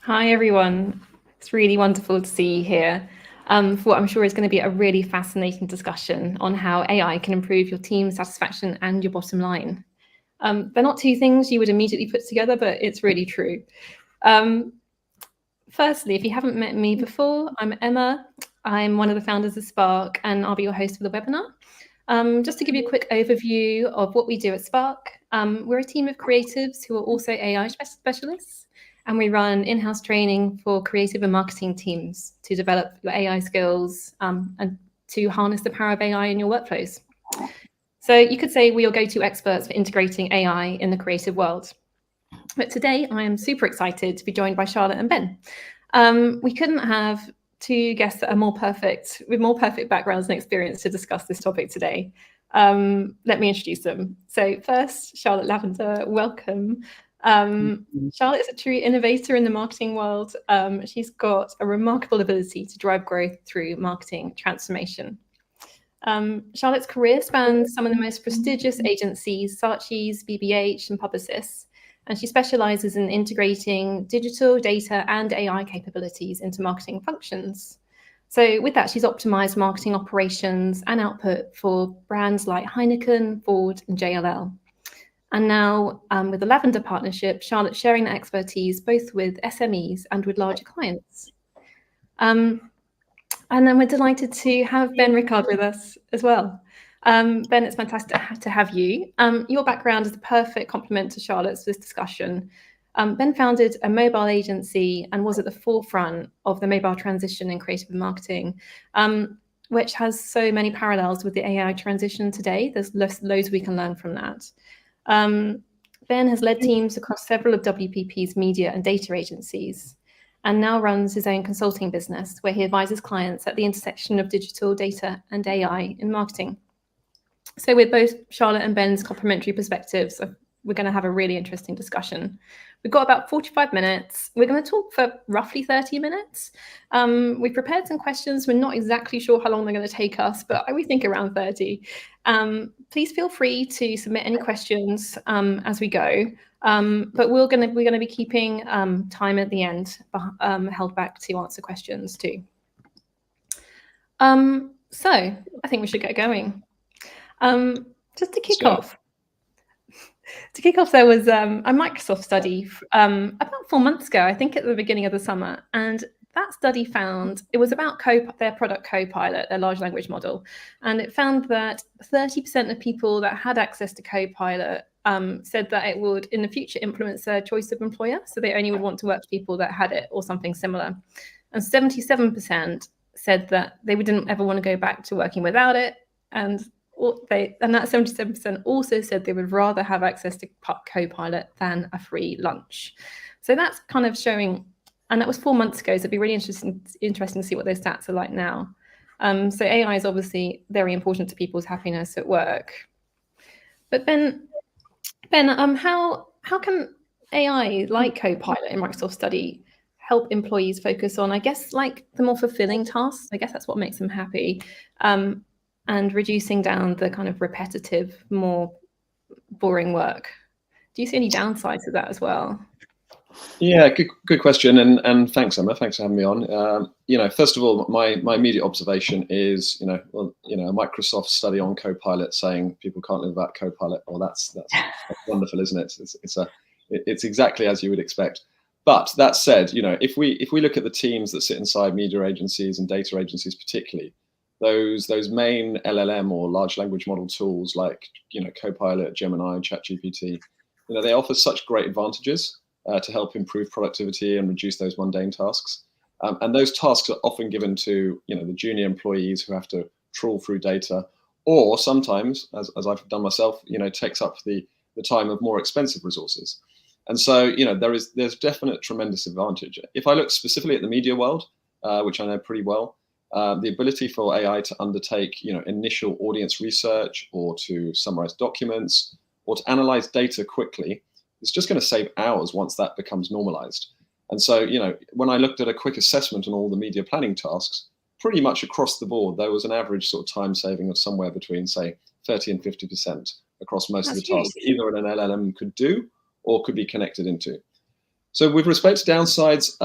Hi, everyone. It's really wonderful to see you here for what I'm sure is going to be a really fascinating discussion on how AI can improve your team satisfaction and your bottom line. They're not two things you would immediately put together, but it's really true. Um, Firstly, if you haven't met me before, I'm Emma. I'm one of the founders of Spark, and I'll be your host for the webinar. Just to give you a quick overview of what we do at Spark, we're a team of creatives who are also AI specialists, and we run in-house training for creative and marketing teams to develop your AI skills and to harness the power of AI in your workflows. So you could say we're your go-to experts for integrating AI in the creative world. But today I am super excited to be joined by Charlotte and Ben. We couldn't have two guests that are with more perfect backgrounds and experience to discuss this topic today. Let me introduce them. So first, Charlotte Lavender, welcome. Charlotte is a true innovator in the marketing world. She's got a remarkable ability to drive growth through marketing transformation. Charlotte's career spans some of the most prestigious agencies, Saatchi's, BBH, and Publicis, and she specializes in integrating digital, data, and AI capabilities into marketing functions. So with that, she's optimized marketing operations and output for brands like Heineken, Ford, and JLL. And now with the Lavender partnership, Charlotte's sharing that expertise both with SMEs and with larger clients. And then we're delighted to have Ben Rickard with us as well. Ben, it's fantastic to have you. Your background is a perfect complement to Charlotte's for this discussion. Ben founded a mobile agency and was at the forefront of the mobile transition in creative and marketing, which has so many parallels with the AI transition today. There's loads we can learn from that. Ben has led teams across several of WPP's media and data agencies, and now runs his own consulting business where he advises clients at the intersection of digital, data, and AI in marketing. So with both Charlotte and Ben's complementary perspectives, we're going to have a really interesting discussion. We've got about 45 minutes. We're going to talk for roughly 30 minutes. We've prepared some questions. We're not exactly sure how long they're going to take us, but we think around 30. Please feel free to submit any questions as we go. But we're going to be keeping time at the end held back to answer questions too. So I think we should get going. Just to kick off, there was a Microsoft study about 4 months ago, I think at the beginning of the summer, and that study found it was about their product Copilot, their large language model, and it found that 30% of people that had access to Copilot said that it would in the future influence their choice of employer, so they only would want to work with people that had it or something similar, and 77% said that they didn't ever want to go back to working without it, and that 77% also said they would rather have access to Copilot than a free lunch. So that's kind of showing, and that was 4 months ago, so it'd be really interesting to see what those stats are like now. So AI is obviously very important to people's happiness at work. But Ben, how can AI like Copilot in Microsoft Study help employees focus on, I guess, like the more fulfilling tasks? I guess that's what makes them happy. And reducing down the kind of repetitive, more boring work. Do you see any downsides to that as well? Yeah, good question, and thanks, Emma. Thanks for having me on. First of all, my immediate observation is, a Microsoft study on Copilot saying people can't live without Copilot. Well, that's wonderful, isn't it? It's exactly as you would expect. But that said, if we look at the teams that sit inside media agencies and data agencies, particularly those main LLM or large language model tools like Copilot, Gemini, ChatGPT, they offer such great advantages to help improve productivity and reduce those mundane tasks. And those tasks are often given to the junior employees who have to trawl through data, or sometimes, as I've done myself, takes up the time of more expensive resources. And so there's definite tremendous advantage. If I look specifically at the media world, which I know pretty well, the ability for AI to undertake initial audience research or to summarize documents or to analyze data quickly, it's just going to save hours once that becomes normalized. And so, when I looked at a quick assessment on all the media planning tasks, pretty much across the board, there was an average sort of time saving of somewhere between, say, 30 and 50% across most of the tasks, either an LLM could do or could be connected into. So with respect to downsides,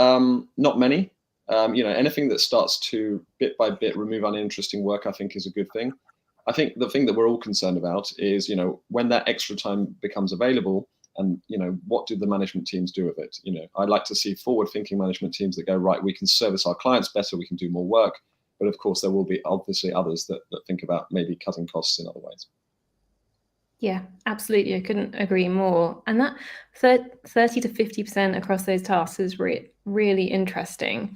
not many. Anything that starts to bit by bit remove uninteresting work, I think is a good thing. I think the thing that we're all concerned about is, when that extra time becomes available, and what do the management teams do with it? I'd like to see forward-thinking management teams that go, right, we can service our clients better, we can do more work. But of course, there will be obviously others that think about maybe cutting costs in other ways. Yeah, absolutely. I couldn't agree more. And that 30 to 50% across those tasks is really interesting.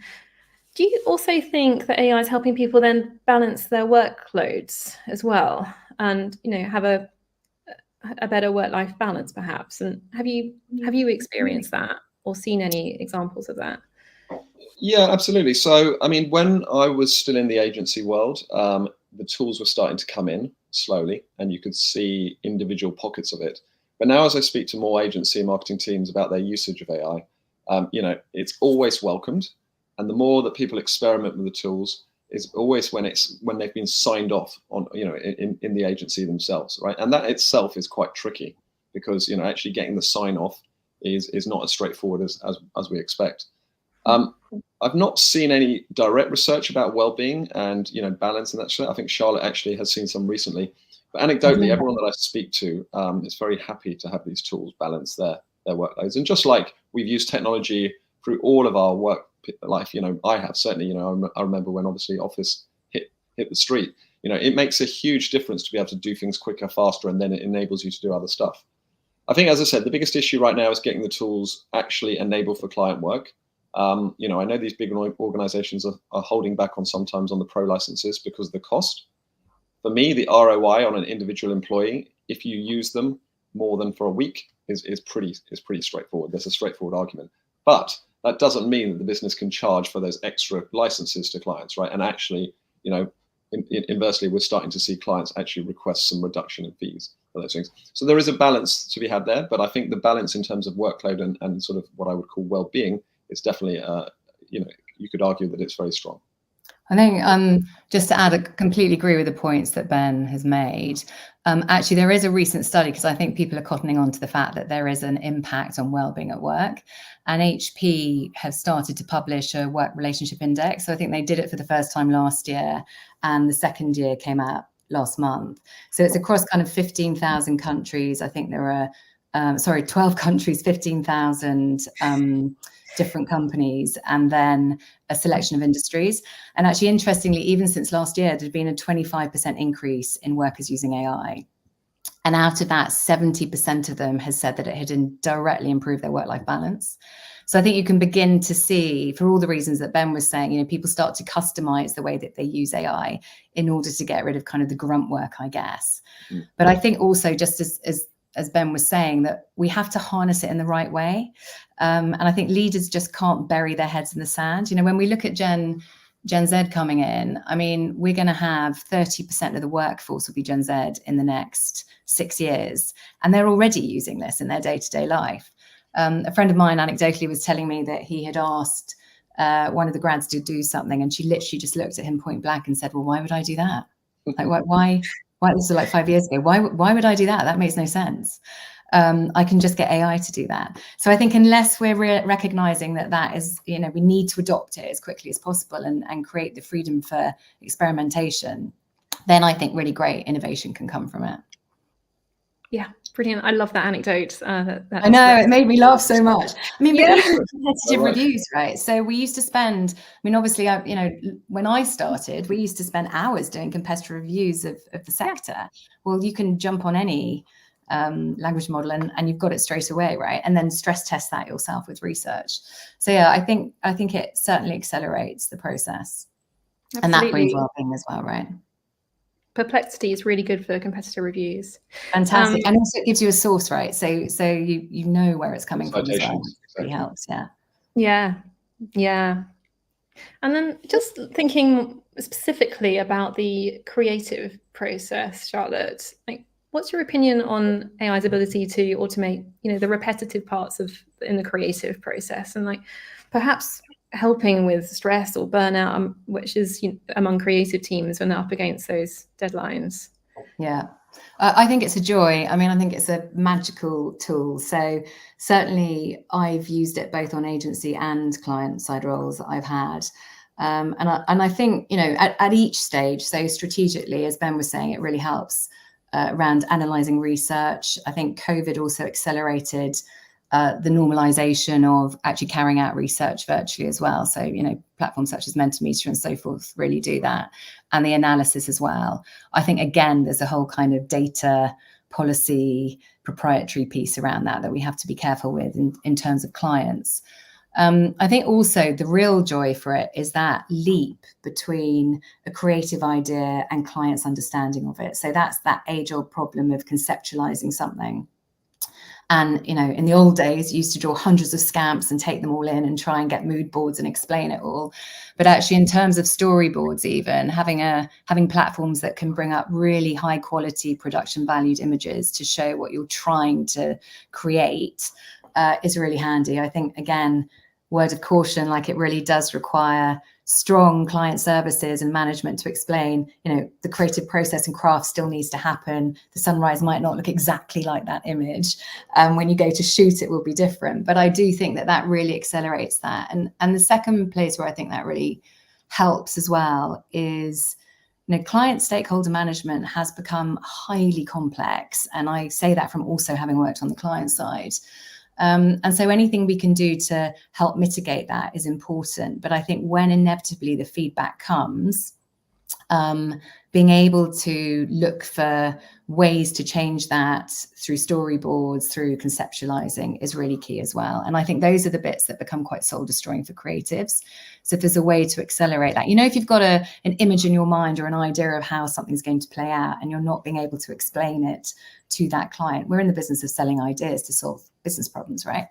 Do you also think that AI is helping people then balance their workloads as well, and have a better work-life balance, perhaps? And have you experienced that or seen any examples of that? Yeah, absolutely. So, I mean, when I was still in the agency world, the tools were starting to come in slowly, and you could see individual pockets of it. But now, as I speak to more agency and marketing teams about their usage of AI, it's always welcomed. And the more that people experiment with the tools is always when they've been signed off on, in the agency themselves, right? And that itself is quite tricky because, actually getting the sign off is not as straightforward as we expect. I've not seen any direct research about well-being and balance and that sort. I think Charlotte actually has seen some recently. But anecdotally, everyone that I speak to is very happy to have these tools balance their workloads. And just like we've used technology through all of our work life, I have certainly. I remember when obviously Office hit the street. It makes a huge difference to be able to do things quicker, faster, and then it enables you to do other stuff. I think, as I said, the biggest issue right now is getting the tools actually enabled for client work. I know these big organizations are holding back sometimes on the pro licenses because of the cost. For me, the ROI on an individual employee, if you use them more than for a week, is pretty straightforward. There's a straightforward argument. But that doesn't mean that the business can charge for those extra licenses to clients, right? And actually, inversely, we're starting to see clients actually request some reduction in fees for those things. So there is a balance to be had there. But I think the balance in terms of workload and sort of what I would call well-being, it's definitely, you could argue that it's very strong. I think just to add, I completely agree with the points that Ben has made. Actually, there is a recent study, because I think people are cottoning on to the fact that there is an impact on well-being at work. And HP have started to publish a work relationship index. So I think they did it for the first time last year, and the second year came out last month. So it's across kind of 15,000 countries. I think there are, 12 countries, 15,000 different companies, and then a selection of industries. And actually, interestingly, even since last year, there'd been a 25% increase in workers using AI. And out of that, 70% of them has said that it had directly improved their work-life balance. So I think you can begin to see, for all the reasons that Ben was saying, people start to customize the way that they use AI in order to get rid of kind of the grunt work, I guess. But I think also, just as Ben was saying, that we have to harness it in the right way. And I think leaders just can't bury their heads in the sand. When we look at Gen Z coming in, I mean, we're going to have 30% of the workforce will be Gen Z in the next 6 years. And they're already using this in their day-to-day life. A friend of mine anecdotally was telling me that he had asked one of the grads to do something, and she literally just looked at him point blank and said, well, why would I do that? Like, why? This was like 5 years ago. Why would I do that? That makes no sense. I can just get AI to do that. So I think unless we're recognizing that is, we need to adopt it as quickly as possible and create the freedom for experimentation, then I think really great innovation can come from it. Yeah, brilliant. I love that anecdote. I know, it made me laugh so much. I mean, but even competitive reviews, right? So we used to spend, I mean, obviously, when I started, we used to spend hours doing competitive reviews of the sector. Well, you can jump on any language model and you've got it straight away, right? And then stress test that yourself with research. So yeah, I think it certainly accelerates the process. Absolutely. And that brings well-being as well, right? Perplexity is really good for competitor reviews. Fantastic. And also it gives you a source, right? So you know where it's coming from as well. It helps, yeah. Yeah. And then just thinking specifically about the creative process, Charlotte, like, what's your opinion on AI's ability to automate, the repetitive parts in the creative process, and like perhaps helping with stress or burnout, which is among creative teams when they're up against those deadlines? Yeah. I think it's a joy. I mean, I think it's a magical tool. So certainly I've used it both on agency and client side roles that I've had. And I think, you know, at each stage, so strategically, as Ben was saying, it really helps around analysing research. I think COVID also accelerated the normalization of actually carrying out research virtually as well. So, you know, platforms such as Mentimeter and so forth really do that. And the analysis as well. I think, again, there's a whole kind of data policy proprietary piece around that we have to be careful with in terms of clients. I think also the real joy for it is that leap between a creative idea and clients' understanding of it. So that's that age-old problem of conceptualizing something. And, you know, in the old days, you used to draw hundreds of scamps and take them all in and try and get mood boards and explain it all. But actually, in terms of storyboards, even having platforms that can bring up really high quality production valued images to show what you're trying to create is really handy. I think, again, word of caution, like it really does require strong client services and management to explain, you know, the creative process and craft still needs to happen. The sunrise might not look exactly like that image. When you go to shoot, it will be different. But I do think that really accelerates that. And the second place where I think that really helps as well is, you know, client stakeholder management has become highly complex. And I say that from also having worked on the client side. And so anything we can do to help mitigate that is important. But I think when inevitably the feedback comes, being able to look for ways to change that through storyboards, through conceptualizing is really key as well. And I think those are the bits that become quite soul destroying for creatives. So if there's a way to accelerate that, you know, if you've got an image in your mind or an idea of how something's going to play out and you're not being able to explain it to that client, we're in the business of selling ideas to solve business problems, right?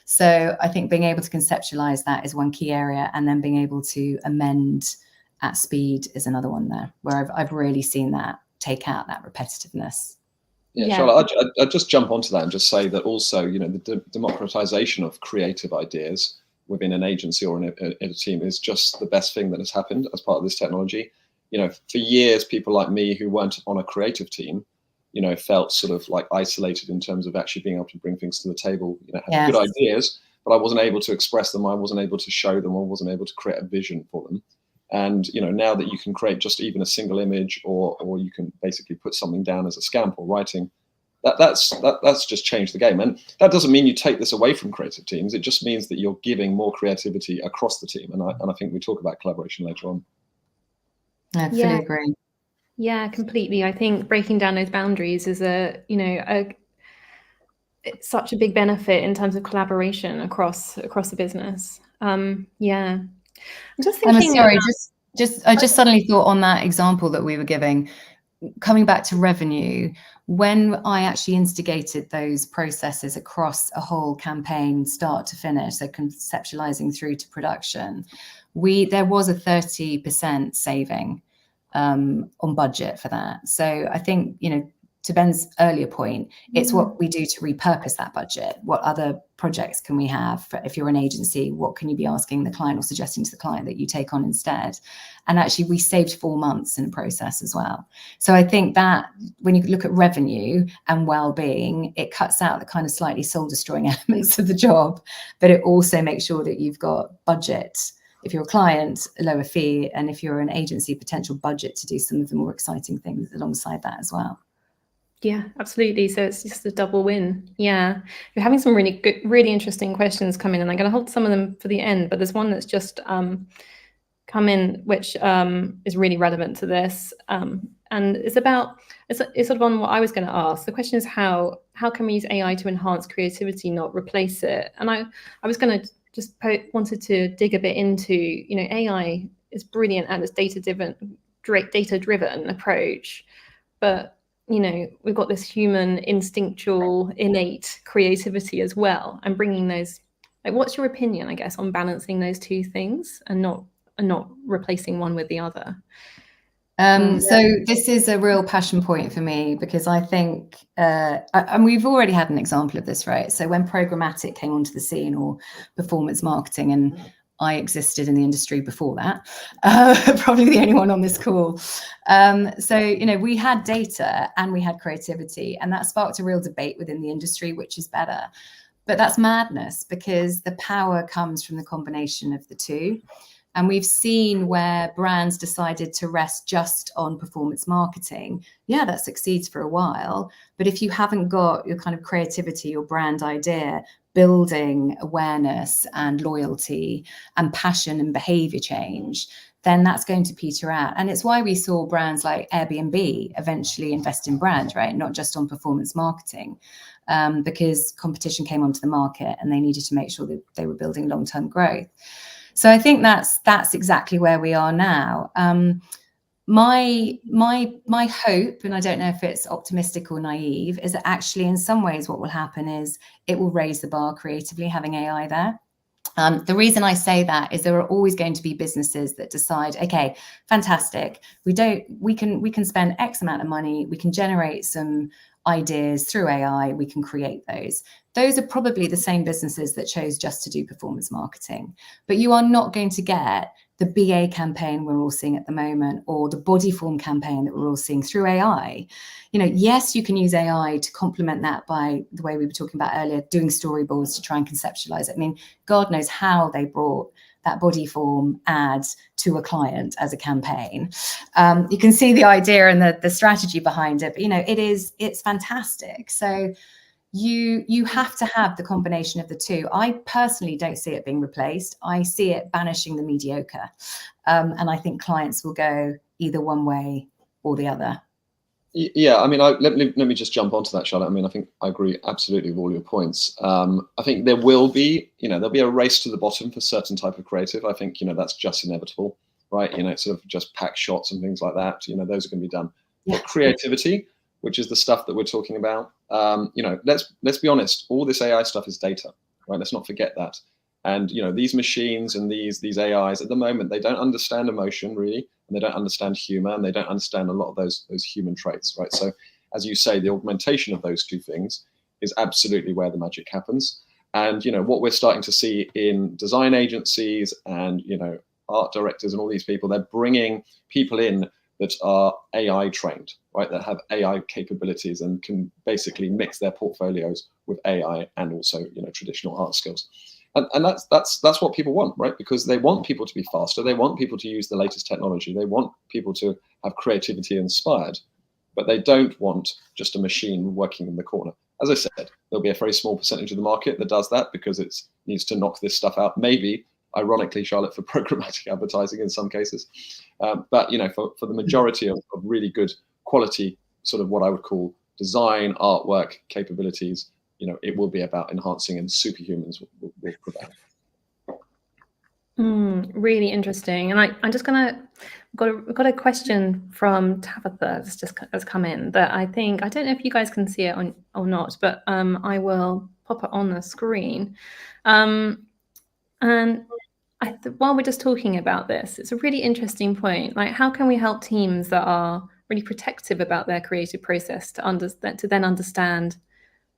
So I think being able to conceptualize that is one key area, and then being able to amend at speed is another one there, where I've really seen that take out that repetitiveness. Yeah, Charlotte, I'd just jump onto that and just say that also, you know, the democratization of creative ideas within an agency or in a team is just the best thing that has happened as part of this technology. You know, for years, people like me who weren't on a creative team, you know, felt sort of like isolated in terms of actually being able to bring things to the table, you know, had good ideas, but I wasn't able to express them. I wasn't able to show them. I wasn't able to create a vision for them. And, you know, now that you can create just even a single image, or you can basically put something down as a scamp or writing, that's just changed the game. And that doesn't mean you take this away from creative teams. It just means that you're giving more creativity across the team. And I think we talk about collaboration later on. I fully agree. Yeah, completely. I think breaking down those boundaries is it's such a big benefit in terms of collaboration across the business. I'm just thinking. Sorry, I just suddenly thought on that example that we were giving, coming back to revenue, when I actually instigated those processes across a whole campaign, start to finish, so conceptualizing through to production, there was a 30% saving on budget for that. So I think, you know, to Ben's earlier point, it's what we do to repurpose that budget. What other projects can we have? If you're an agency, what can you be asking the client or suggesting to the client that you take on instead? And actually, we saved 4 months in the process as well. So I think that when you look at revenue and well-being, it cuts out the kind of slightly soul-destroying elements of the job, but it also makes sure that you've got budget. If you're a client, a lower fee, and if you're an agency, potential budget to do some of the more exciting things alongside that as well. Yeah, absolutely. So it's just a double win. Yeah, you're having some really good, really interesting questions come in, and I'm going to hold some of them for the end. But there's one that's just come in, which is really relevant to this, and it's sort of on what I was going to ask. The question is how can we use AI to enhance creativity, not replace it? And I was going to just wanted to dig a bit into, you know, AI is brilliant at this data-driven approach, but you know, we've got this human instinctual innate creativity as well, and bringing those, like, what's your opinion, I guess, on balancing those two things and not replacing one with the other? So this is a real passion point for me, because I think, and we've already had an example of this, right? So when programmatic came onto the scene, or performance marketing, and I existed in the industry before that, probably the only one on this call. So, you know, we had data and we had creativity, and that sparked a real debate within the industry, which is better. But that's madness, because the power comes from the combination of the two. And we've seen where brands decided to rest just on performance marketing. Yeah, that succeeds for a while. But if you haven't got your kind of creativity, your brand idea, building awareness and loyalty and passion and behavior change, then that's going to peter out. And it's why we saw brands like Airbnb eventually invest in brand, right? Not just on performance marketing, because competition came onto the market and they needed to make sure that they were building long-term growth. So I think that's exactly where we are now. My hope, and I don't know if it's optimistic or naive, is that actually in some ways what will happen is it will raise the bar creatively, having AI there. The reason I say that is there are always going to be businesses that decide, okay, fantastic, we can spend X amount of money, we can generate some ideas through AI, we can create those. Those are probably the same businesses that chose just to do performance marketing. But you are not going to get the BA campaign we're all seeing at the moment, or the body form campaign that we're all seeing through AI. You know, yes, you can use AI to complement that by the way we were talking about earlier, doing storyboards to try and conceptualize it. I mean, God knows how they brought that body form ad to a client as a campaign. You can see the idea and the strategy behind it, but, you know, it's fantastic. So you have to have the combination of the two. I personally don't see it being replaced. I see it banishing the mediocre. And I think clients will go either one way or the other. Yeah, I mean, let me just jump onto that, Charlotte. I mean, I think I agree absolutely with all your points. I think there will be, there'll be a race to the bottom for certain type of creative. I think, that's just inevitable, right? Sort of just pack shots and things like that. Those are going to be done. Yeah. But creativity, which is the stuff that we're talking about, let's be honest, all this AI stuff is data, right? Let's not forget that. And these machines and these AIs at the moment, they don't understand emotion really, and they don't understand humor, and they don't understand a lot of those human traits, right? So as you say, the augmentation of those two things is absolutely where the magic happens. And what we're starting to see in design agencies and art directors and all these people, they're bringing people in that are AI trained, right? That have AI capabilities and can basically mix their portfolios with AI and also traditional art skills. And that's what people want, right? Because they want people to be faster. They want people to use the latest technology. They want people to have creativity inspired, but they don't want just a machine working in the corner. As I said, there'll be a very small percentage of the market that does that because it needs to knock this stuff out. Maybe, ironically, Charlotte, for programmatic advertising in some cases. But for the majority of really good quality, sort of what I would call design, artwork capabilities, it will be about enhancing, and superhumans will prevail. Really interesting. And I'm just got a question from Tabitha that's just has come in that I don't know if you guys can see it or not, but I will pop it on the screen. And while we're just talking about this, it's a really interesting point. Like, how can we help teams that are really protective about their creative process to then understand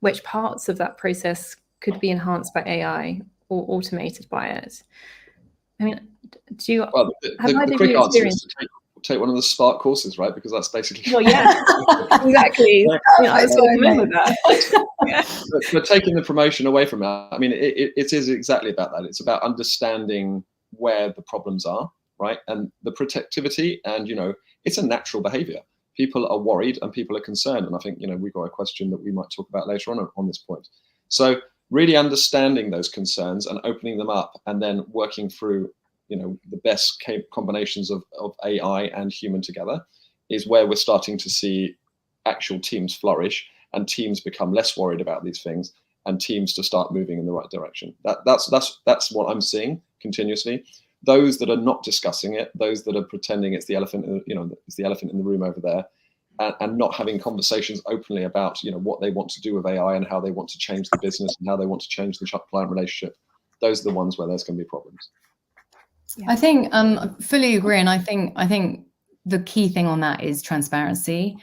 which parts of that process could be enhanced by AI or automated by it? I mean, do you have the quick answer is to take one of the Spark courses, right? Because that's basically. Well, yeah, exactly. I sort of remember that. But taking the promotion away from that, I mean, it is exactly about that. It's about understanding where the problems are, right? And the protectivity, and it's a natural behavior. People are worried and people are concerned, and I think we've got a question that we might talk about later on this point. So really understanding those concerns and opening them up, and then working through the best combinations of AI and human together is where we're starting to see actual teams flourish, and teams become less worried about these things, and teams to start moving in the right direction. That's what I'm seeing continuously. Those that are not discussing it, those that are pretending it's the elephant, it's the elephant in the room over there, and not having conversations openly about what they want to do with AI and how they want to change the business and how they want to change the client relationship. Those are the ones where there's going to be problems. Yeah. I think fully agree, and I think the key thing on that is transparency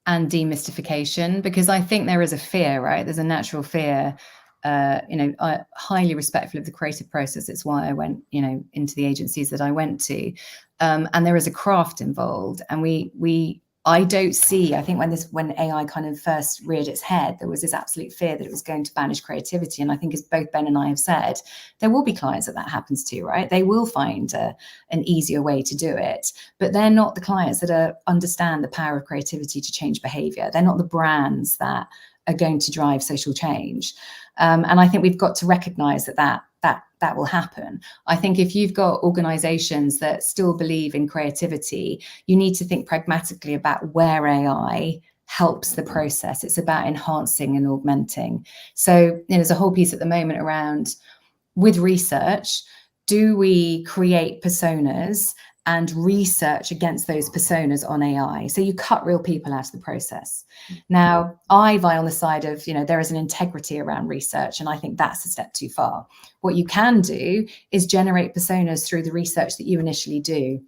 and demystification, because I think there is a fear, right? There's a natural fear highly respectful of the creative process. It's why I went, into the agencies that I went to, and there is a craft involved. And I don't see, I think when AI kind of first reared its head, there was this absolute fear that it was going to banish creativity. And I think, as both Ben and I have said, there will be clients that happens to, right? They will find an easier way to do it, but they're not the clients that understand the power of creativity to change behavior. They're not the brands that are going to drive social change. And I think we've got to recognize that will happen. I think if you've got organizations that still believe in creativity, you need to think pragmatically about where AI helps the process. It's about enhancing and augmenting. So there's a whole piece at the moment around, with research, do we create personas and research against those personas on AI? So you cut real people out of the process. Now, I vie on the side of, there is an integrity around research, and I think that's a step too far. What you can do is generate personas through the research that you initially do,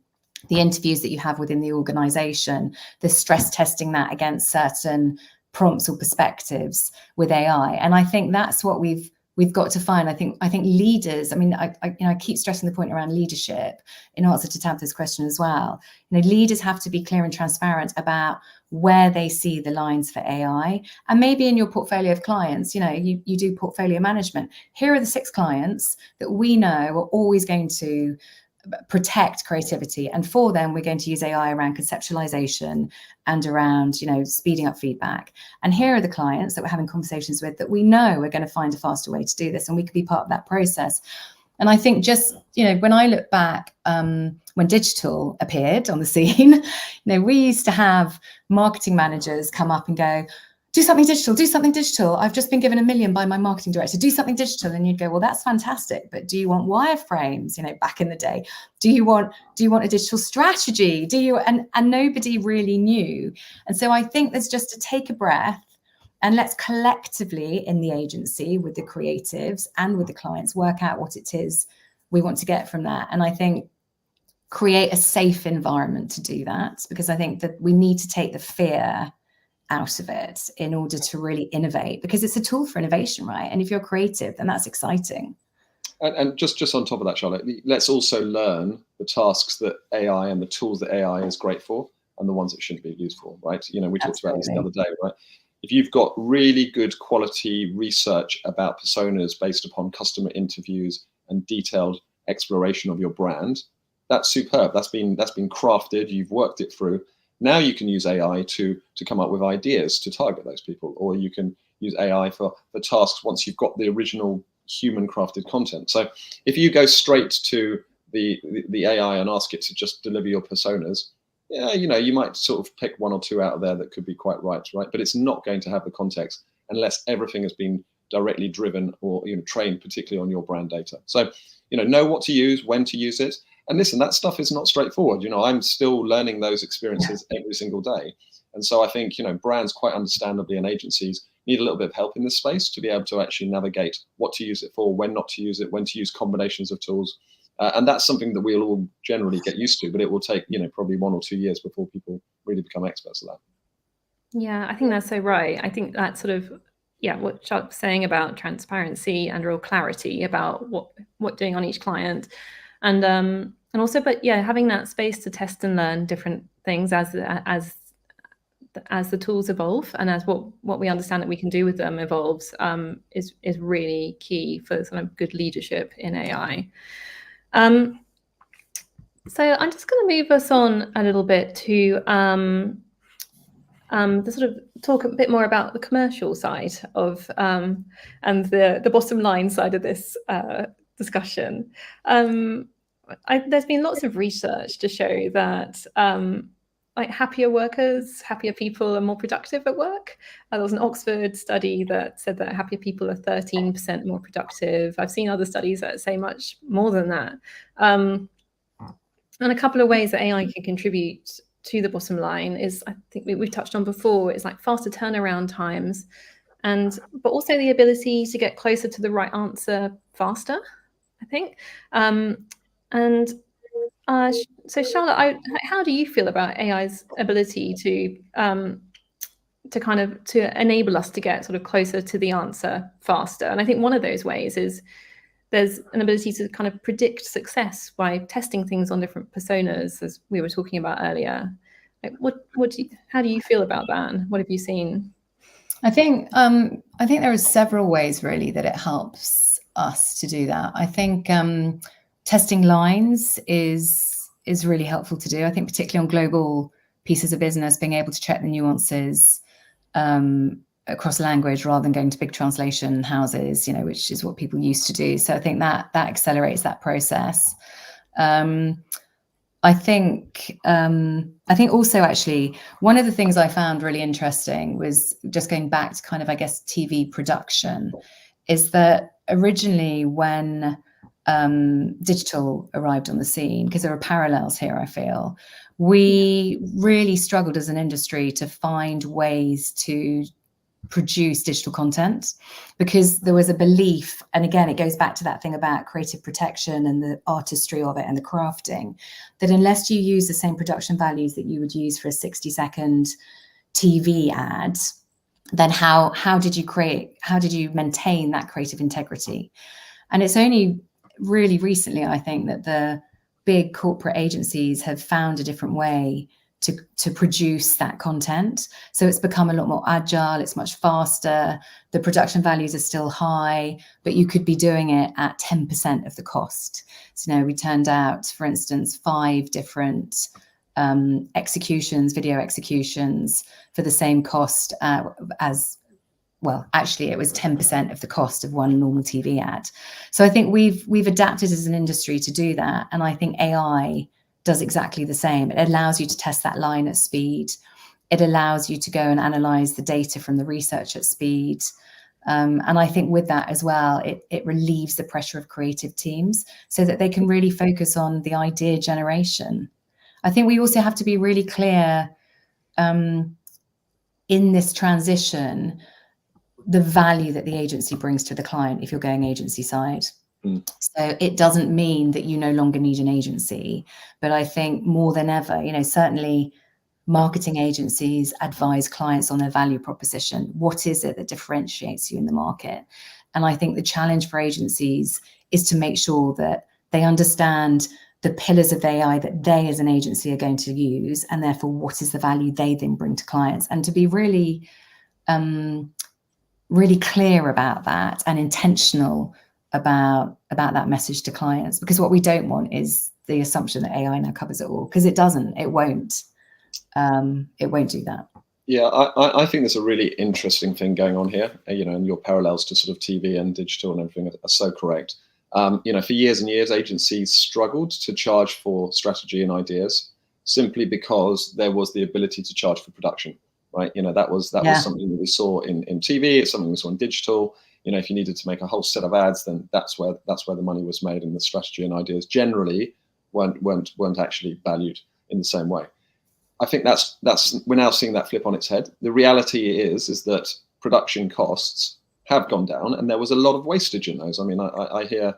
the interviews that you have within the organization, the stress testing that against certain prompts or perspectives with AI. And I think that's what we've got to find. I think leaders, I keep stressing the point around leadership in answer to Tabitha's question as well. Leaders have to be clear and transparent about where they see the lines for AI. And maybe in your portfolio of clients, you do portfolio management. Here are the 6 clients that we know are always going to protect creativity, and for them we're going to use AI around conceptualization and around speeding up feedback. And here are the clients that we're having conversations with that we know are going to find a faster way to do this, and we could be part of that process. And I think just when I look back, when digital appeared on the scene, we used to have marketing managers come up and go, do something digital. I've just been given $1 million by my marketing director, do something digital. And you'd go, well, that's fantastic, but do you want wireframes, back in the day? Do you want a digital strategy? And nobody really knew. And so I think there's just to take a breath, and let's collectively in the agency with the creatives and with the clients work out what it is we want to get from that. And I think create a safe environment to do that, because I think that we need to take the fear out of it in order to really innovate, because it's a tool for innovation, right? And if you're creative, then that's exciting. And just on top of that, Charlotte, let's also learn the tasks that AI and the tools that AI is great for, and the ones it shouldn't be used for, right? We talked about this the other day, right? If you've got really good quality research about personas based upon customer interviews and detailed exploration of your brand, that's superb. That's been crafted. You've worked it through. Now you can use AI to come up with ideas to target those people, or you can use AI for tasks once you've got the original human crafted content. So if you go straight to the AI and ask it to just deliver your personas, you might sort of pick 1 or 2 out of there that could be quite right? But it's not going to have the context unless everything has been directly driven or trained particularly on your brand data. So know what to use, when to use it. And listen, that stuff is not straightforward. I'm still learning those experiences every single day. And so I think, brands quite understandably and agencies need a little bit of help in this space to be able to actually navigate what to use it for, when not to use it, when to use combinations of tools. And that's something that we'll all generally get used to, but it will take, probably 1 or 2 years before people really become experts at that. Yeah, I think that's so right. I think that sort of, what Charlotte was saying about transparency and real clarity about what doing on each client. And also, but having that space to test and learn different things as the tools evolve, and as what we understand that we can do with them evolves, is really key for sort of good leadership in AI. So I'm just going to move us on a little bit to sort of talk a bit more about the commercial side of and the bottom line side of this discussion. There's been lots of research to show that happier workers, happier people are more productive at work. There was an Oxford study that said that happier people are 13% more productive. I've seen other studies that say much more than that. And a couple of ways that AI can contribute to the bottom line is, I think we've touched on before, is like faster turnaround times, but also the ability to get closer to the right answer faster, I think. So Charlotte, how do you feel about AI's ability to to enable us to get sort of closer to the answer faster. And I think one of those ways is there's an ability to kind of predict success by testing things on different personas, as we were talking about earlier. Like how do you feel about that? And what have you seen? I think there are several ways really that it helps us to do that. I think testing lines is really helpful to do. I think particularly on global pieces of business, being able to check the nuances across language rather than going to big translation houses, which is what people used to do. So I think that accelerates that process. I think also actually one of the things I found really interesting was just going back to kind of, I guess, TV production, is that originally when digital arrived on the scene, because there are parallels here, I feel, we really struggled as an industry to find ways to produce digital content, because there was a belief, and again it goes back to that thing about creative protection and the artistry of it and the crafting, that unless you use the same production values that you would use for a 60-second TV ad, then how did you maintain that creative integrity? And it's only really recently, I think, that the big corporate agencies have found a different way to produce that content. So it's become a lot more agile, it's much faster, the production values are still high, but you could be doing it at 10% of the cost. So we turned out, for instance, 5 different video executions for the same cost as, well, actually it was 10% of the cost of one normal TV ad. So I think we've adapted as an industry to do that. And I think AI does exactly the same. It allows you to test that line at speed. It allows you to go and analyze the data from the research at speed. And I think with that as well, it relieves the pressure of creative teams so that they can really focus on the idea generation. I think we also have to be really clear in this transition, the value that the agency brings to the client if you're going agency side. So it doesn't mean that you no longer need an agency, but I think more than ever, certainly marketing agencies advise clients on their value proposition. What is it that differentiates you in the market? And I think the challenge for agencies is to make sure that they understand the pillars of AI that they as an agency are going to use, and therefore what is the value they then bring to clients, and to be really, really clear about that and intentional about that message to clients. Because what we don't want is the assumption that AI now covers it all, because it doesn't. It won't do that. Yeah, I think there's a really interesting thing going on here, and your parallels to sort of TV and digital and everything are so correct. For years and years, agencies struggled to charge for strategy and ideas simply because there was the ability to charge for production, right? That was something that we saw in TV. It's something we saw in digital. If you needed to make a whole set of ads, then that's where the money was made, and the strategy and ideas generally weren't actually valued in the same way. I think that's we're now seeing that flip on its head. The reality is that production costs have gone down, and there was a lot of wastage in those. I mean, I hear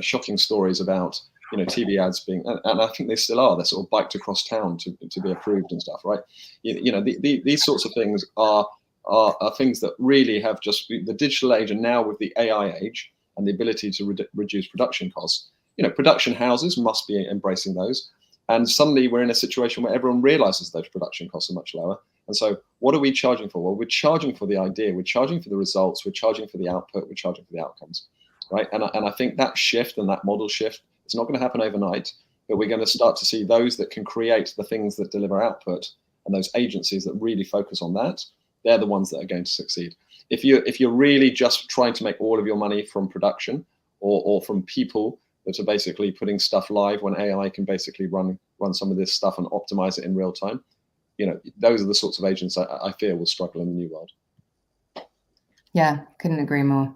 shocking stories about TV ads being, and I think they still are. They're sort of biked across town to be approved and stuff, right? These sorts of things are things that really have just the digital age, and now with the AI age and the ability to reduce production costs, production houses must be embracing those. And suddenly we're in a situation where everyone realizes those production costs are much lower. And so what are we charging for? Well, we're charging for the idea, we're charging for the results, we're charging for the output, we're charging for the outcomes, right? And I think that shift and that model shift, it's not going to happen overnight, but we're going to start to see those that can create the things that deliver output, and those agencies that really focus on that, they're the ones that are going to succeed. If you're really just trying to make all of your money from production or from people that are basically putting stuff live when AI can basically run some of this stuff and optimize it in real time, those are the sorts of agents I fear will struggle in the new world. Yeah, couldn't agree more.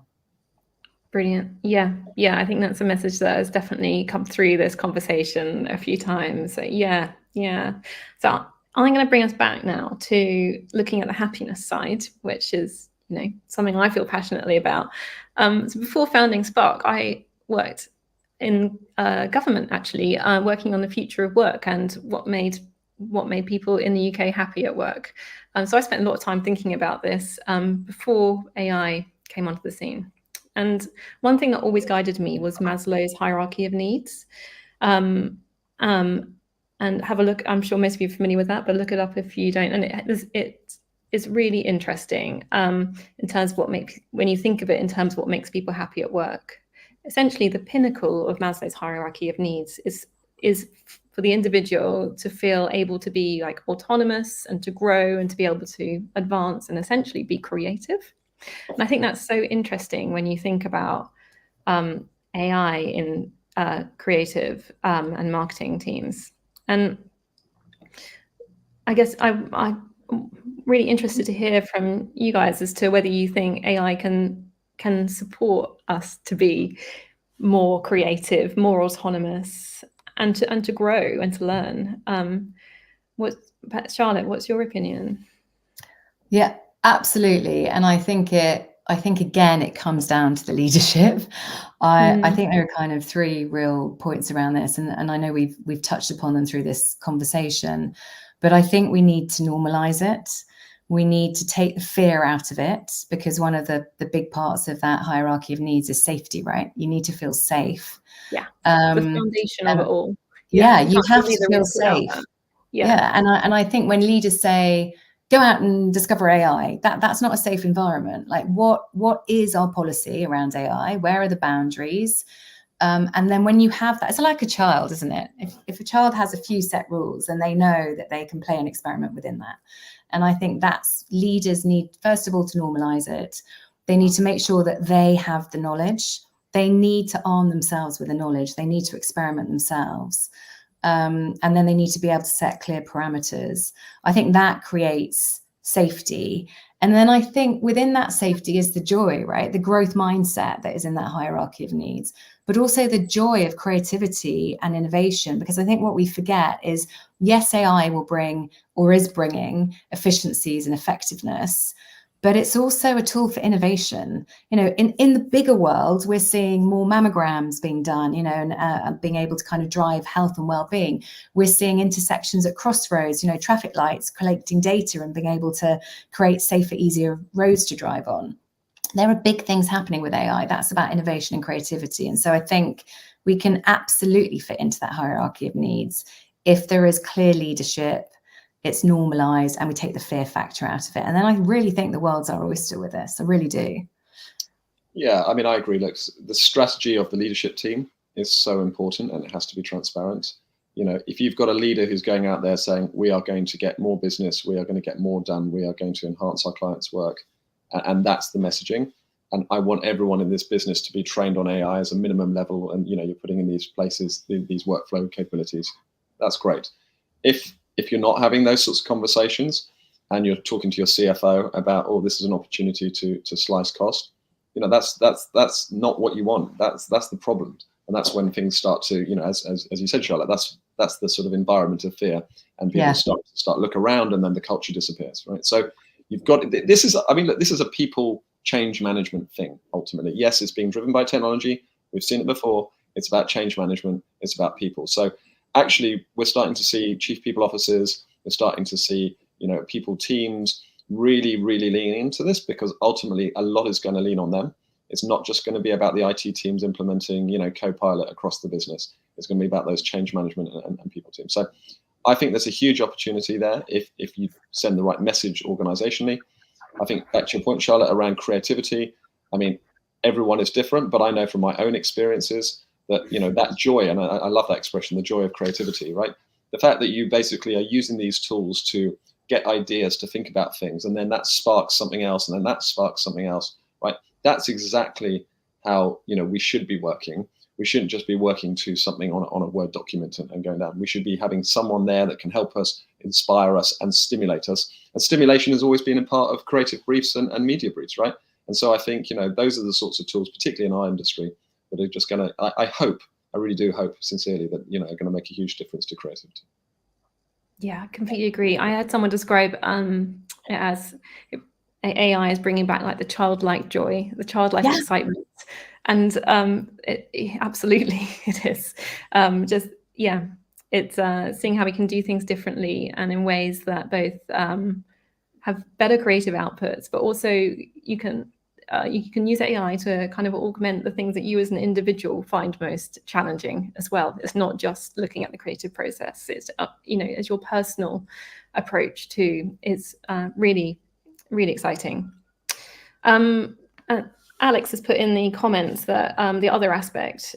Brilliant. Yeah, I think that's a message that has definitely come through this conversation a few times. So yeah. So I'm going to bring us back now to looking at the happiness side, which is something I feel passionately about. So before founding Spark, I worked in government, actually, working on the future of work and what made what made people in the UK happy at work. So I spent a lot of time thinking about this before AI came onto the scene. And one thing that always guided me was Maslow's hierarchy of needs. And have a look. I'm sure most of you are familiar with that, but look it up if you don't. And it's really interesting in terms of when you think of it in terms of what makes people happy at work. Essentially, the pinnacle of Maslow's hierarchy of needs is for the individual to feel able to be like autonomous and to grow and to be able to advance and essentially be creative. And I think that's so interesting when you think about AI in creative and marketing teams. And I guess I'm really interested to hear from you guys as to whether you think AI can support us to be more creative, more autonomous, and to grow and to learn. Charlotte, what's your opinion? Yeah, absolutely. And I think again, it comes down to the leadership. I think there are kind of three real points around this, and I know we've touched upon them through this conversation, but I think we need to normalize it. We need to take the fear out of it, because one of the big parts of that hierarchy of needs is safety, right? You need to feel safe. Yeah, the foundation of it all. Yeah, you have to feel safe. Yeah. And I think when leaders say, go out and discover AI, that's not a safe environment. Like, what is our policy around AI? Where are the boundaries? And then when you have that, it's like a child, isn't it? If a child has a few set rules, and they know that they can play and experiment within that. And I think leaders need, first of all, to normalize it. They need to make sure that they have the knowledge. They need to arm themselves with the knowledge. They need to experiment themselves. And then they need to be able to set clear parameters. I think that creates safety. And then I think within that safety is the joy, right? The growth mindset that is in that hierarchy of needs, but also the joy of creativity and innovation. Because I think what we forget is, yes, AI will bring, or is bringing, efficiencies and effectiveness, but it's also a tool for innovation. You know, in the bigger world, we're seeing more mammograms being done, you know, and being able to kind of drive health and well-being. We're seeing intersections at crossroads, you know, traffic lights, collecting data and being able to create safer, easier roads to drive on. There are big things happening with AI. That's about innovation and creativity. And so I think we can absolutely fit into that hierarchy of needs if there is clear leadership, it's normalized, and we take the fear factor out of it. And then I really think the world's our oyster with this. I really do. Yeah, I mean, I agree. Look, the strategy of the leadership team is so important, and it has to be transparent. You know, if you've got a leader who's going out there saying, we are going to get more business, we are going to get more done, we are going to enhance our clients' work, and that's the messaging. And I want everyone in this business to be trained on AI as a minimum level. And, you know, you're putting in these places, these workflow capabilities. That's great. If you're not having those sorts of conversations, and you're talking to your CFO about, oh, this is an opportunity to slice cost, you know, that's not what you want. That's the problem. And that's when things start to, you know, as you said, Charlotte, that's the sort of environment of fear, and people start look around, and then the culture disappears, right? So you've got, this is a people change management thing, ultimately. Yes, it's being driven by technology. We've seen it before. It's about change management. It's about people. So actually, we're starting to see chief people officers. We're starting to see, you know, people teams really, really lean into this, because ultimately a lot is going to lean on them. It's not just going to be about the IT teams implementing, you know, Copilot across the business. It's going to be about those change management and people teams. So I think there's a huge opportunity there if you send the right message organizationally. I think back to your point, Charlotte, around creativity. I mean, everyone is different, but I know from my own experiences that, you know, that joy, and I love that expression, the joy of creativity, right? The fact that you basically are using these tools to get ideas, to think about things, and then that sparks something else, and then that sparks something else, right? That's exactly how, you know, we should be working. We shouldn't just be working to something on a Word document and going down. We should be having someone there that can help us, inspire us, and stimulate us. And stimulation has always been a part of creative briefs and media briefs, right? And so I think, you know, those are the sorts of tools, particularly in our industry, that are just going to, I really do hope sincerely that, you know, are going to make a huge difference to creativity. Yeah, I completely agree. I had someone describe it as AI is bringing back like the childlike joy, the childlike excitement. And absolutely it is. It's seeing how we can do things differently and in ways that both have better creative outputs, but also you can use AI to kind of augment the things that you as an individual find most challenging as well. It's not just looking at the creative process. It's as your personal approach to is really, really exciting. Alex has put in the comments that the other aspect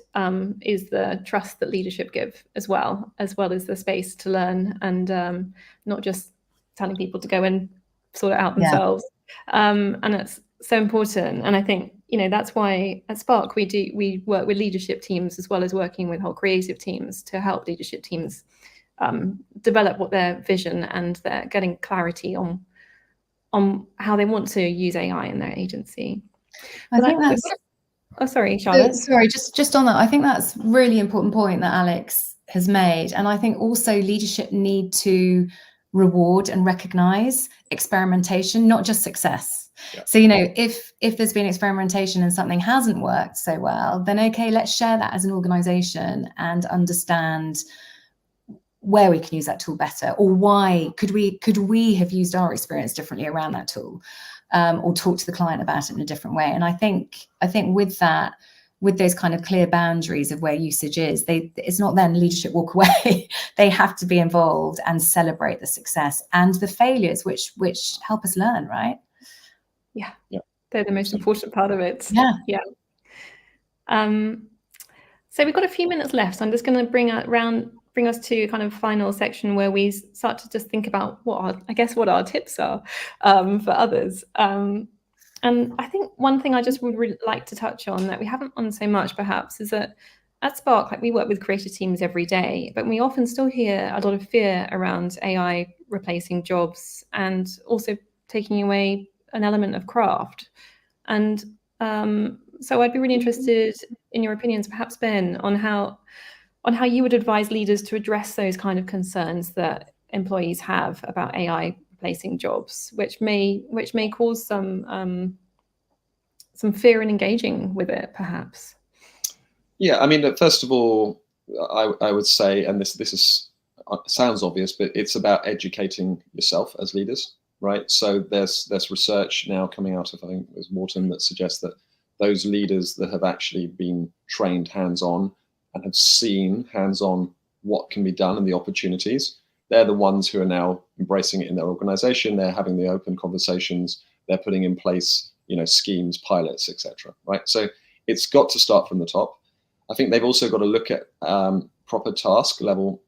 is the trust that leadership give as well as the space to learn and not just telling people to go and sort it out themselves. And it's so important. And I think, that's why at Spark we work with leadership teams as well as working with whole creative teams to help leadership teams develop what their vision, and they're getting clarity on how they want to use AI in their agency. I think that's... Oh, sorry, Charlotte. Sorry, just on that. I think that's a really important point that Alex has made. And I think also leadership need to reward and recognize experimentation, not just success. Yeah. So, if there's been experimentation and something hasn't worked so well, then okay, let's share that as an organization and understand where we can use that tool better, or why could we have used our experience differently around that tool, or talk to the client about it in a different way. And I think with that, with those kind of clear boundaries of where usage is, it's not then leadership walk away. They have to be involved and celebrate the success and the failures, which help us learn, right? Yeah. They're the most important part of it. Yeah. So we've got a few minutes left. So I'm just going to bring us to kind of final section where we start to just think about what our tips are for others. And I think one thing I just would really like to touch on that we haven't on so much perhaps is that at Spark, we work with creative teams every day, but we often still hear a lot of fear around AI replacing jobs and also taking away an element of craft. And so I'd be really interested in your opinions, perhaps Ben, on how you would advise leaders to address those kind of concerns that employees have about AI replacing jobs, which may cause some fear in engaging with it, perhaps. Yeah, I mean, first of all, I would say, and this sounds obvious, but it's about educating yourself as leaders, right? So there's research now coming out of, I think it was Wharton, that suggests that those leaders that have actually been trained hands-on and have seen hands-on what can be done and the opportunities, they're the ones who are now embracing it in their organization. They're having the open conversations. They're putting in place, schemes, pilots, etc. Right? So it's got to start from the top. I think they've also got to look at proper task level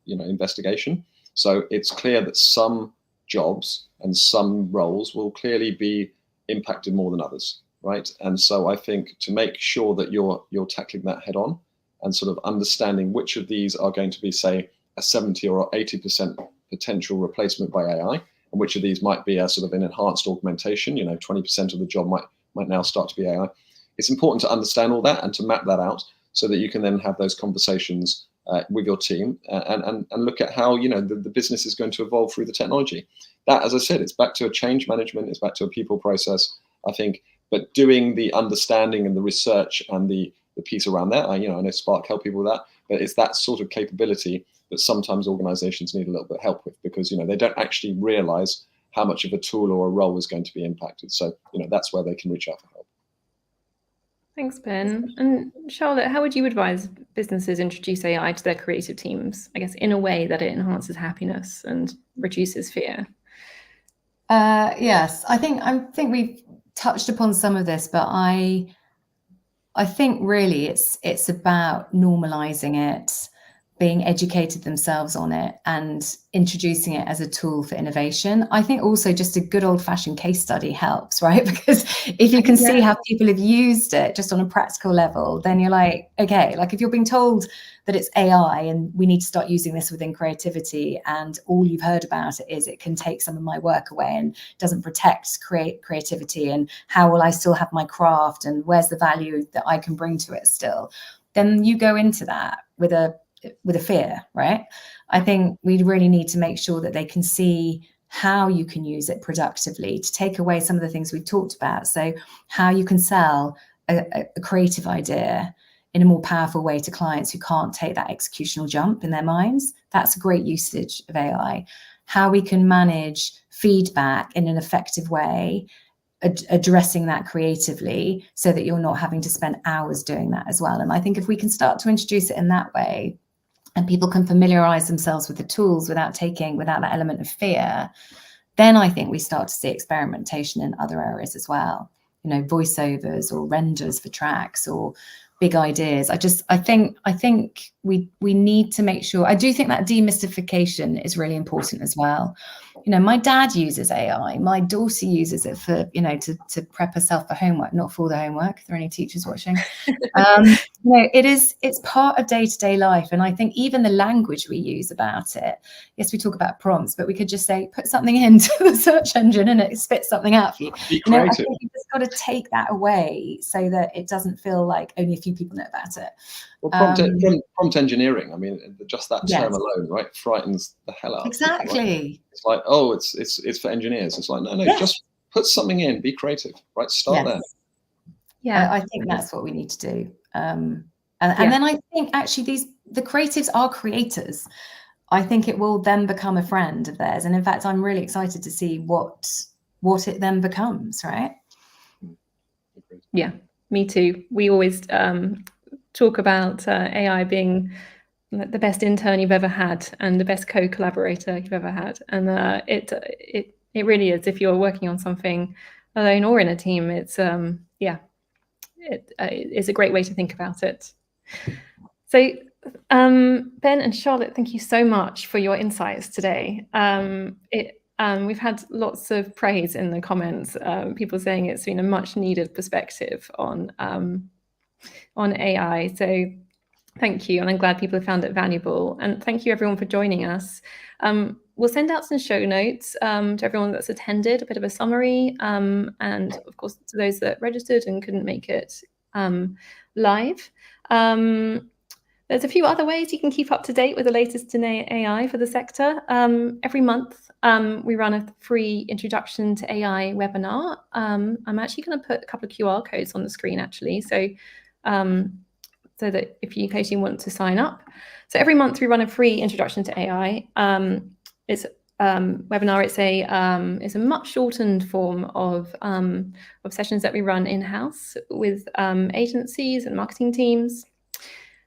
investigation. So it's clear that some jobs and some roles will clearly be impacted more than others, right? And so I think to make sure that you're tackling that head on and sort of understanding which of these are going to be, say, a 70 or 80% potential replacement by AI, and which of these might be a sort of an enhanced augmentation, 20% of the job might now start to be AI. It's important to understand all that and to map that out so that you can then have those conversations with your team and look at how, the business is going to evolve through the technology. That, as I said, it's back to a change management, it's back to a people process, I think, but doing the understanding and the research and the piece around that, I know Spark help people with that, but it's that sort of capability that sometimes organizations need a little bit of help with, because, they don't actually realize how much of a tool or a role is going to be impacted. So, that's where they can reach out for help. Thanks, Ben. And Charlotte, how would you advise businesses introduce AI to their creative teams, I guess, in a way that it enhances happiness and reduces fear? Yes, I think we've touched upon some of this, but I think really it's about normalizing it, being educated themselves on it, and introducing it as a tool for innovation. I think also just a good old-fashioned case study helps, right? Because if you can see how people have used it just on a practical level, then you're like, okay, like if you're being told that it's AI and we need to start using this within creativity, and all you've heard about it is it can take some of my work away and doesn't protect creativity, and how will I still have my craft, and where's the value that I can bring to it still, then you go into that with a fear, right? I think we really need to make sure that they can see how you can use it productively to take away some of the things we've talked about. So how you can sell a creative idea in a more powerful way to clients who can't take that executional jump in their minds. That's a great usage of AI. How we can manage feedback in an effective way, addressing that creatively so that you're not having to spend hours doing that as well. And I think if we can start to introduce it in that way, and people can familiarize themselves with the tools without that element of fear, then I think we start to see experimentation in other areas as well. You know, voiceovers or renders for tracks or big ideas. I think we need to make sure. I do think that demystification is really important as well. You know, my dad uses AI. My daughter uses it for, you know, to prep herself for homework, not for the homework. If there are any teachers watching, you know, it's part of day-to-day life. And I think even the language we use about it, yes, we talk about prompts, but we could just say, put something into the search engine and it spits something out for you. Be You know, I creative. think you've just got to take that away so that it doesn't feel like only a few people know about it. Well, prompt engineering. I mean, just that term alone, right, frightens the hell out of people, right? Exactly. It's like, oh, it's for engineers. It's like, no, just put something in. Be creative, right? Start there. Yeah, I think that's what we need to do. And then I think actually the creatives are creators. I think it will then become a friend of theirs. And in fact, I'm really excited to see what it then becomes, right? Yeah, me too. We always talk about AI being the best intern you've ever had and the best co-collaborator you've ever had. And it really is. If you're working on something alone or in a team, it's it's a great way to think about it. So Ben and Charlotte, thank you so much for your insights today. We've had lots of praise in the comments, people saying it's been a much needed perspective on AI. So thank you, and I'm glad people have found it valuable. And thank you everyone for joining us. We'll send out some show notes to everyone that's attended, a bit of a summary, and of course to those that registered and couldn't make it live. There's a few other ways you can keep up to date with the latest in AI for the sector. Every month, we run a free introduction to AI webinar. I'm actually going to put a couple of QR codes on the screen, actually, so that in case you want to sign up. So every month we run a free introduction to AI. It's webinar. It's a much shortened form of sessions that we run in-house with agencies and marketing teams.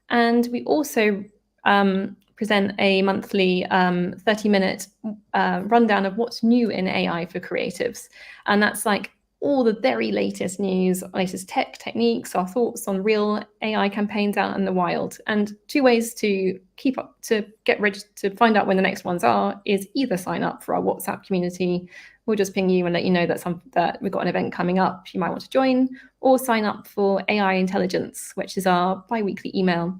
And we also present a monthly 30-minute rundown of what's new in AI for creatives. And that's like all the very latest news, latest techniques, our thoughts on real AI campaigns out in the wild. And two ways to keep up, to get ready to find out when the next ones are, is either sign up for our WhatsApp community. We'll just ping you and let you know that we've got an event coming up you might want to join, or sign up for AI Intelligence, which is our bi-weekly email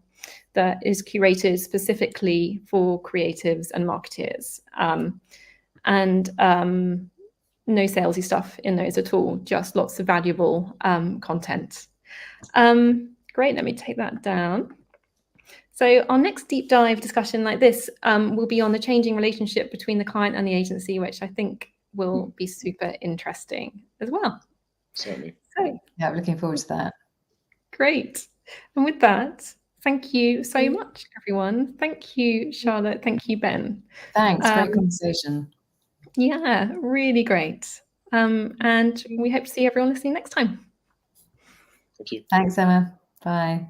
that is curated specifically for creatives and marketeers. No salesy stuff in those at all, just lots of valuable content. Great, let me take that down. So our next deep dive discussion like this will be on the changing relationship between the client and the agency, which I think will be super interesting as well. Certainly. So, yeah, looking forward to that. Great. And with that, thank you so much, everyone. Thank you, Charlotte. Thank you, Ben. Thanks, great conversation. Yeah, really great. And we hope to see everyone listening next time. Thank you. Thanks, Emma. Bye.